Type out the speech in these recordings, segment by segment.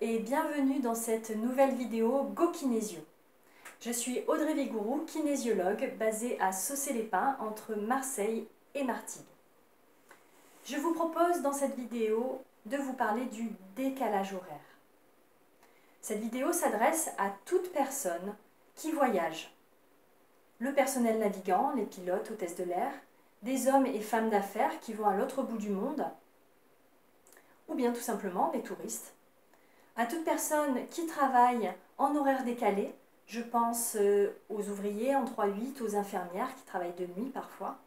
et bienvenue dans cette nouvelle vidéo Go Kinésio. Je suis Audrey Vigourou, kinésiologue basée à Saucé-les-Pins entre Marseille et Martigues. Je vous propose dans cette vidéo de vous parler du décalage horaire. Cette vidéo s'adresse à toute personne qui voyage. Le personnel navigant, les pilotes, hôtesses de l'air, des hommes et femmes d'affaires qui vont à l'autre bout du monde, ou bien tout simplement des touristes. À toute personne qui travaille en horaire décalé, je pense aux ouvriers en 3-8, aux infirmières qui travaillent de nuit parfois.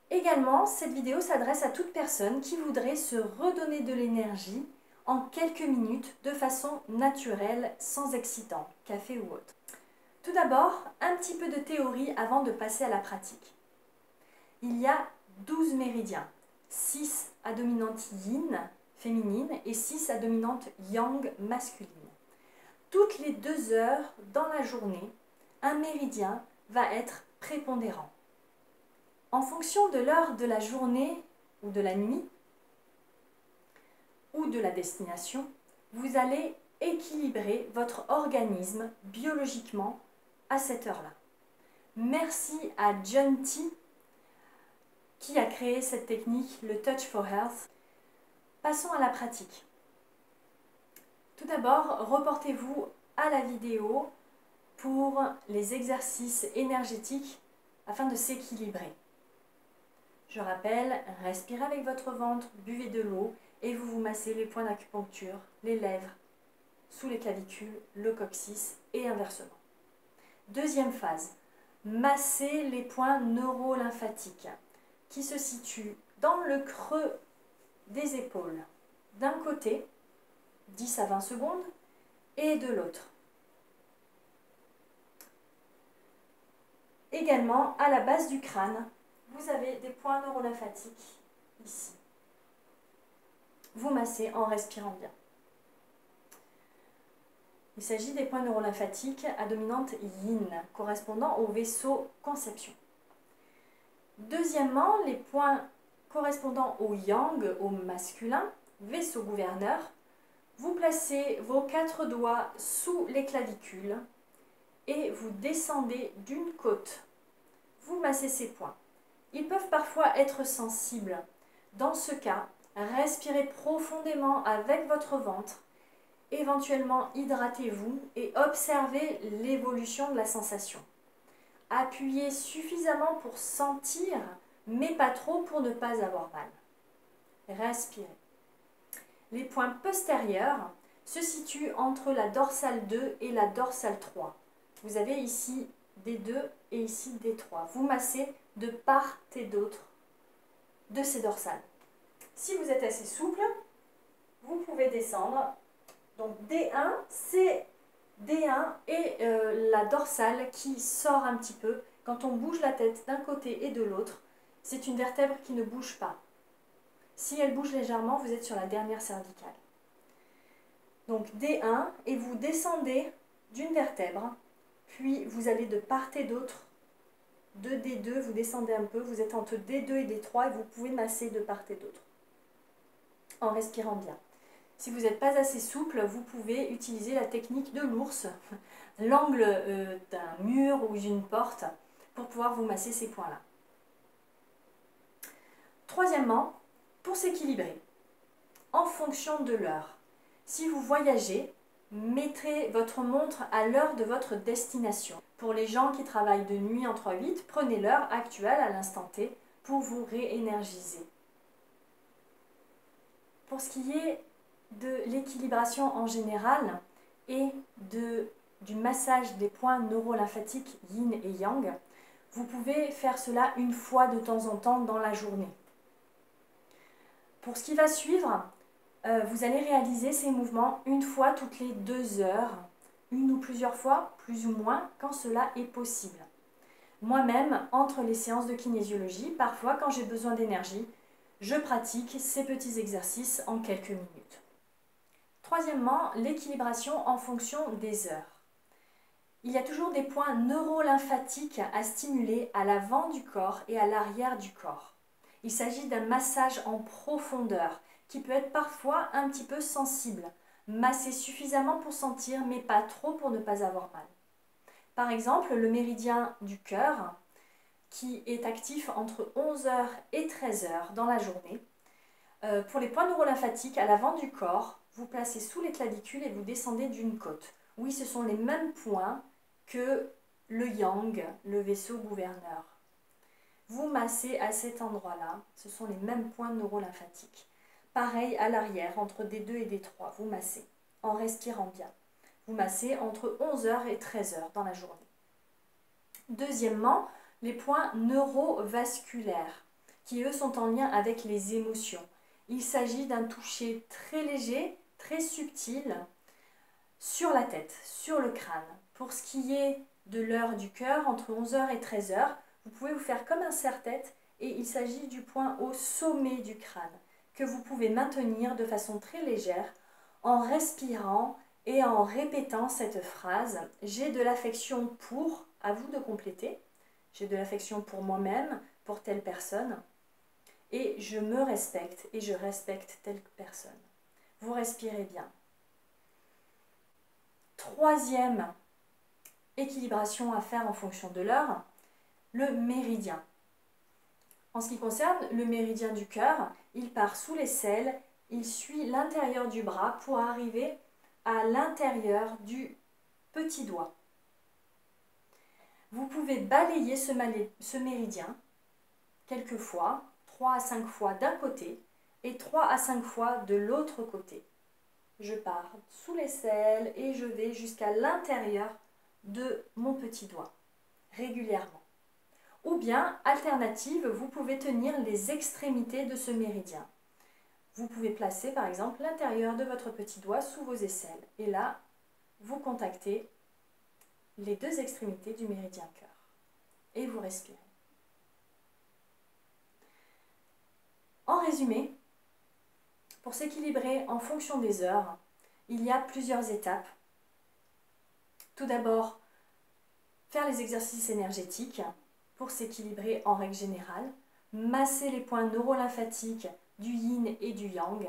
Également, cette vidéo s'adresse à toute personne qui voudrait se redonner de l'énergie en quelques minutes de façon naturelle, sans excitant, café ou autre. Tout d'abord, un petit peu de théorie avant de passer à la pratique. Il y a 12 méridiens, 6 à dominante yin, féminine, et 6 à dominante yang, masculine. Toutes les 2 heures dans la journée, un méridien va être prépondérant. En fonction de l'heure de la journée ou de la nuit, ou de la destination, vous allez équilibrer votre organisme biologiquement à cette heure-là. Merci à John T qui a créé cette technique, le Touch for Health. Passons à la pratique. Tout d'abord, reportez-vous à la vidéo pour les exercices énergétiques afin de s'équilibrer. Je rappelle, respirez avec votre ventre, buvez de l'eau et vous vous massez les points d'acupuncture, les lèvres, sous les clavicules, le coccyx et inversement. Deuxième phase, massez les points neurolymphatiques qui se situent dans le creux des épaules d'un côté, 10 à 20 secondes, et de l'autre. Également, à la base du crâne, vous avez des points neurolymphatiques ici. Vous massez en respirant bien. Il s'agit des points neurolymphatiques à dominante yin, correspondant au vaisseau conception. Deuxièmement, les points correspondant au yang, au masculin, vaisseau gouverneur, vous placez vos 4 doigts sous les clavicules et vous descendez d'une côte. Vous massez ces points. Ils peuvent parfois être sensibles. Dans ce cas, respirez profondément avec votre ventre. Éventuellement, hydratez-vous et observez l'évolution de la sensation. Appuyez suffisamment pour sentir, mais pas trop pour ne pas avoir mal. Respirez. Les points postérieurs se situent entre la dorsale 2 et la dorsale 3. Vous avez ici des 2 et ici des 3. Vous massez de part et d'autre de ces dorsales. Si vous êtes assez souple, vous pouvez descendre. Donc D1, c'est D1 et la dorsale qui sort un petit peu. Quand on bouge la tête d'un côté et de l'autre, c'est une vertèbre qui ne bouge pas. Si elle bouge légèrement, vous êtes sur la dernière cervicale. Donc D1 et vous descendez d'une vertèbre, puis vous allez de part et d'autre de D2, vous descendez un peu, vous êtes entre D2 et D3 et vous pouvez masser de part et d'autre en respirant bien. Si vous n'êtes pas assez souple, vous pouvez utiliser la technique de l'ours, l'angle d'un mur ou d'une porte, pour pouvoir vous masser ces points-là. Troisièmement, pour s'équilibrer, en fonction de l'heure. Si vous voyagez, mettez votre montre à l'heure de votre destination. Pour les gens qui travaillent de nuit en 3-8, prenez l'heure actuelle à l'instant T pour vous réénergiser. Pour ce qui est de l'équilibration en général et du massage des points neurolymphatiques yin et yang, vous pouvez faire cela une fois de temps en temps dans la journée. Pour ce qui va suivre, vous allez réaliser ces mouvements une fois toutes les 2 heures, une ou plusieurs fois, plus ou moins, quand cela est possible. Moi-même, entre les séances de kinésiologie, parfois quand j'ai besoin d'énergie, je pratique ces petits exercices en quelques minutes. Troisièmement, l'équilibration en fonction des heures. Il y a toujours des points neurolymphatiques à stimuler à l'avant du corps et à l'arrière du corps. Il s'agit d'un massage en profondeur qui peut être parfois un petit peu sensible. Massez suffisamment pour sentir, mais pas trop pour ne pas avoir mal. Par exemple, le méridien du cœur, qui est actif entre 11h et 13h dans la journée. Pour les points neurolymphatiques, à l'avant du corps, vous placez sous les clavicules et vous descendez d'une côte. Oui, ce sont les mêmes points que le yang, le vaisseau gouverneur. Vous massez à cet endroit-là, ce sont les mêmes points neurolymphatiques. Pareil à l'arrière, entre D2 et D3, vous massez en respirant bien. Vous massez entre 11h et 13h dans la journée. Deuxièmement, les points neurovasculaires, qui eux sont en lien avec les émotions. Il s'agit d'un toucher très léger, très subtil, sur la tête, sur le crâne. Pour ce qui est de l'heure du cœur, entre 11h et 13h, vous pouvez vous faire comme un serre-tête et il s'agit du point au sommet du crâne, que vous pouvez maintenir de façon très légère en respirant et en répétant cette phrase « J'ai de l'affection pour », à vous de compléter, « J'ai de l'affection pour moi-même, pour telle personne » et « Je me respecte et je respecte telle personne ». Vous respirez bien. Troisième équilibration à faire en fonction de l'heure, le méridien. En ce qui concerne le méridien du cœur, il part sous l'aisselle, il suit l'intérieur du bras pour arriver à l'intérieur du petit doigt. Vous pouvez balayer ce méridien quelques fois, 3 à 5 fois d'un côté et 3 à 5 fois de l'autre côté. Je pars sous l'aisselle et je vais jusqu'à l'intérieur de mon petit doigt, régulièrement. Ou bien, alternative, vous pouvez tenir les extrémités de ce méridien. Vous pouvez placer par exemple l'intérieur de votre petit doigt sous vos aisselles. Et là, vous contactez les deux extrémités du méridien cœur. Et vous respirez. En résumé, pour s'équilibrer en fonction des heures, il y a plusieurs étapes. Tout d'abord, faire les exercices énergétiques pour s'équilibrer en règle générale, masser les points neurolymphatiques du yin et du yang,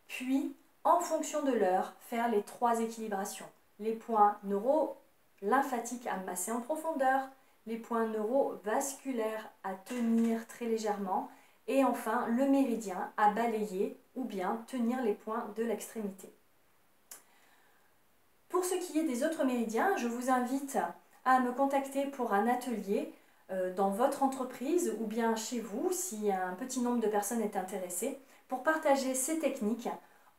puis, en fonction de l'heure, faire les 3 équilibrations. Les points neurolymphatiques à masser en profondeur, les points neurovasculaires à tenir très légèrement, et enfin le méridien à balayer ou bien tenir les points de l'extrémité. Pour ce qui est des autres méridiens, je vous invite à me contacter pour un atelier dans votre entreprise ou bien chez vous, si un petit nombre de personnes est intéressé, pour partager ces techniques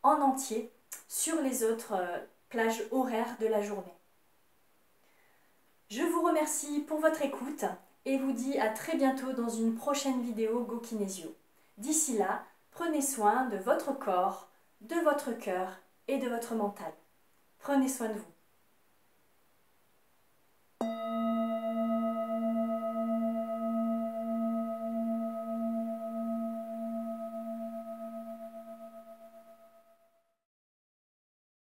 en entier sur les autres plages horaires de la journée. Je vous remercie pour votre écoute et vous dis à très bientôt dans une prochaine vidéo GoKinésio. D'ici là, prenez soin de votre corps, de votre cœur et de votre mental. Prenez soin de vous.